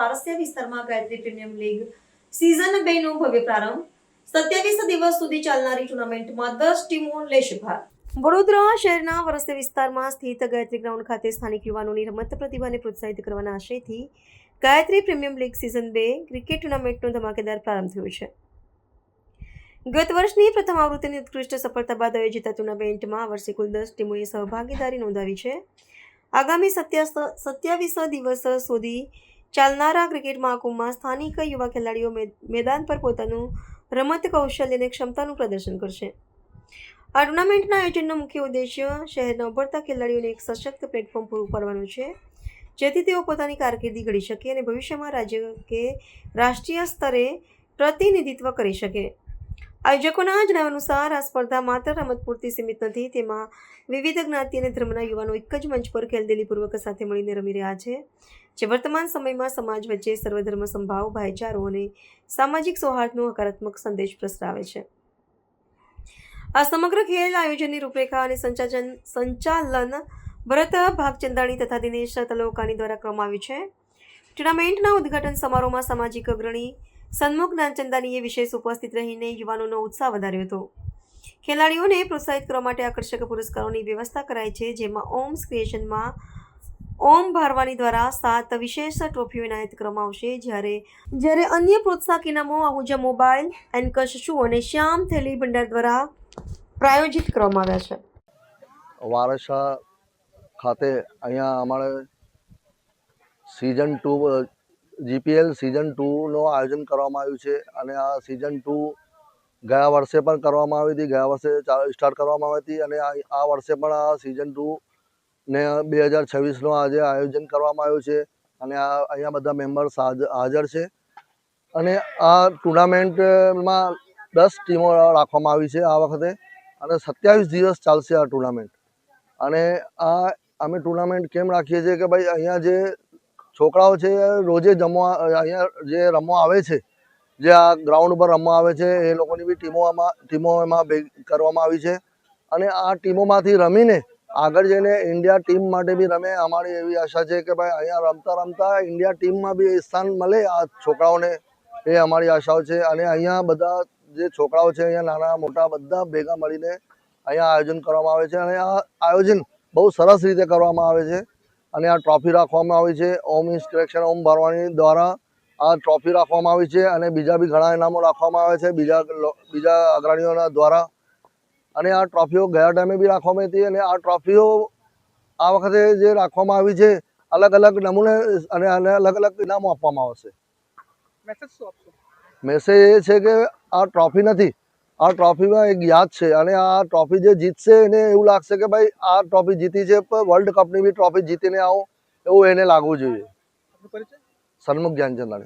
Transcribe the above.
વારસિયા વિસ્તારમાં Gayatri premium league season 2 નો ભવ્ય પ્રારંભ. 27 દિવસ સુધી ચાલનારી ટુર્નામેન્ટમાં 10 ટીમો લેશે ભાગ. વડોદરા શહેરના વારસિયા વિસ્તારમાં સ્થિત ગાયત્રી ગ્રાઉન્ડ ખાતે સ્થાનિક યુવાનોની રમત પ્રતિભાને પ્રોત્સાહિત કરવાના આશયથી Gayatri premium league season 2 cricket ટુર્નામેન્ટનો ધમાકેદાર પ્રારંભ થયો છે. ગત વર્ષની પ્રથમ આવૃત્તિની ઉત્કૃષ્ટ સફળતા બાદ આયોજિત ટુર્નામેન્ટમાં આ વર્ષે કુલ 10 ટીમોએ સહભાગીદારી નોંધાવી છે. આગામી 27 દિવસ સુધી ચાલનારા ક્રિકેટ મહાકુંભમાં સ્થાનિક યુવા ખેલાડીઓ મેદાન પર પોતાનું રમત કૌશલ્ય અને ક્ષમતાનું પ્રદર્શન કરશે. આ ટુર્નામેન્ટના આયોજનનો મુખ્ય ઉદ્દેશ્ય શહેરના ઉભરતા ખેલાડીઓને એક સશક્ત પ્લેટફોર્મ પૂરું પાડવાનું છે, જેથી તેઓ પોતાની કારકિર્દી ઘડી શકે અને ભવિષ્યમાં રાજ્ય કે રાષ્ટ્રીય સ્તરે પ્રતિનિધિત્વ કરી શકે. આયોજકોના જણાવ્યા અનુસાર આ સ્પર્ધા માત્ર રમત પૂરતી સીમિત નથી. તેમાં વિવિધ જ્ઞાતિ અને ધર્મના યુવાનો એક જ મંચ પર ખેલદિલીપૂર્વક સાથે મળીને રમી રહ્યા છે, જે વર્તમાન સમયમાં સમાજ વચ્ચે સર્વધર્મ સંભાવ, ભાઈચારો અને સામાજિક સૌહાર્દનો હકારાત્મક સંદેશ પ્રસરાવે છે. આ સમગ્ર ખેલ આયોજનની રૂપરેખા અને સંચાલન ભરત ભાગચંદાણી તથા દિનેશ તલોકાની દ્વારા કરવામાં આવ્યું છે. ટુર્નામેન્ટના ઉદ્ઘાટન સમારોહમાં સામાજિક અગ્રણી સન્મુખ જ્ઞાનચંદાનીએ વિશેષ ઉપસ્થિત રહીને યુવાનોનો ઉત્સાહ વધાર્યો હતો. ખેલાડીઓને પ્રોત્સાહિત કરવા માટે આકર્ષક પુરસ્કારોની વ્યવસ્થા કરાઈ છે, જેમાં ઓમ્સ ક્રિએશનમાં ઓમ ભારવાની દ્વારા 7 વિશેષ ટ્રોફીઓ એનાયત કરવામાં આવશે, જ્યારે અન્ય પ્રોત્સાહક ઇનામો આહુજા મોબાઈલ, એન્કશ શૂ અને શ્યામ થેલી ભંડાર દ્વારા પ્રાયોજિત કરવામાં આવ્યા છે. વારસા ખાતે અહીંયા અમારે સિઝન 2 જીપીએલ સિઝન 2નું આયોજન કરવામાં આવ્યું છે અને આ સિઝન 2 ગયા વર્ષે પણ કરવામાં આવી હતી. ગયા વર્ષે સ્ટાર્ટ કરવામાં આવી હતી અને આ વર્ષે પણ આ સિઝન 2 ને 2026નું આજે આયોજન કરવામાં આવ્યું છે અને અહીંયા બધા મેમ્બર્સ હાજર છે અને આ ટુર્નામેન્ટમાં 10 ટીમો રાખવામાં આવી છે આ વખતે અને 27 દિવસ ચાલશે આ ટુર્નામેન્ટ. અને આ અમે ટુર્નામેન્ટ કેમ રાખીએ છીએ કે ભાઈ અહીંયા જે છોકરાઓ છે રોજે અહીંયા જે રમવા આવે છે, જે આ ગ્રાઉન્ડ પર રમવા આવે છે, એ લોકોની બી ટીમો એમાં કરવામાં આવી છે અને આ ટીમોમાંથી રમીને આગળ જઈને ઇન્ડિયા ટીમ માટે બી રમે. અમારી એવી આશા છે કે ભાઈ અહીંયા રમતા રમતા ઇન્ડિયા ટીમમાં બી સ્થાન મળે આ છોકરાઓને, એ અમારી આશાઓ છે. અને અહીંયા બધા જે છોકરાઓ છે અહીંયા નાના મોટા બધા ભેગા મળીને અહીંયા આયોજન કરવામાં આવે છે અને આ આયોજન બહુ સરસ રીતે કરવામાં આવે છે અને આ ટ્રોફી રાખવામાં આવી છે. ઓમ ઇન્સ્પિરેશન ઓમ ભારવાની દ્વારા આ ટ્રોફી રાખવામાં આવી છે અને બીજા બી ઘણા ઇનામો રાખવામાં આવે છે બીજા અગ્રણીઓના દ્વારા. અને આ ટ્રોફીઓ ગયા ટાઈમે બી રાખવામાં આવી હતી અને આ ટ્રોફીઓ આ વખતે જે રાખવામાં આવી છે અલગ અલગ નમૂને અને અલગ અલગ ઇનામો આપવામાં આવશે. મેસેજ એ છે કે આ ટ્રોફી નથી, આ ટ્રોફીમાં એક યાદ છે અને આ ટ્રોફી જે જીતશે એને એવું લાગશે કે ભાઈ આ ટ્રોફી જીતી છે, વર્લ્ડ કપની બી ટ્રોફી જીતીને આવો એવું એને લાગવું જોઈએ. સન્મુખ જ્ઞાનચંદાણી.